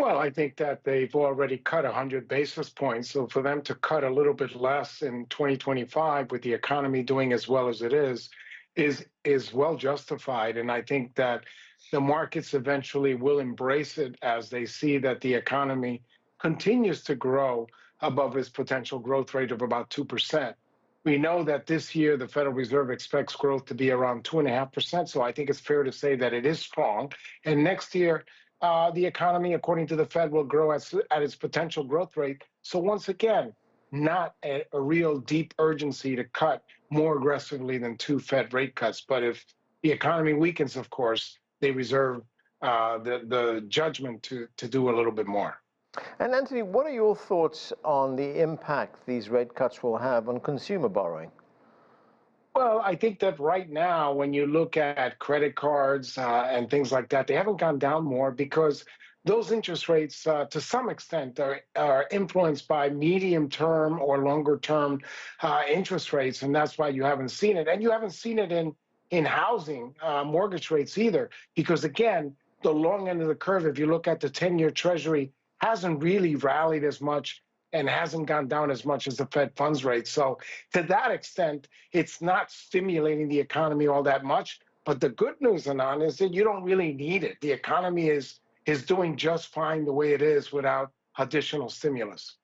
Well, I think that they've already cut 100 basis points. So for them to cut a little bit less in 2025 with the economy doing as well as it is well justified. And I think that the markets eventually will embrace it as they see that the economy continues to grow above its potential growth rate of about 2%. We know that this year the Federal Reserve expects growth to be around 2.5%. So I think it's fair to say that it is strong. And next year, the economy, according to the Fed, will grow at its potential growth rate. So once again, not a real deep urgency to cut more aggressively than two Fed rate cuts. But if the economy weakens, of course, they reserve the judgment to do a little bit more. And Anthony, what are your thoughts on the impact these rate cuts will have on consumer borrowing? Well, I think that right now, when you look at credit cards and things like that, they haven't gone down more because those interest rates, to some extent, are influenced by medium-term or longer-term interest rates, and that's why you haven't seen it. And you haven't seen it in housing mortgage rates either, because again, the long end of the curve, if you look at the 10-year Treasury, hasn't really rallied as much and hasn't gone down as much as the Fed funds rate. So to that extent, it's not stimulating the economy all that much. But the good news, Anand, is that you don't really need it. The economy is doing just fine the way it is without additional stimulus.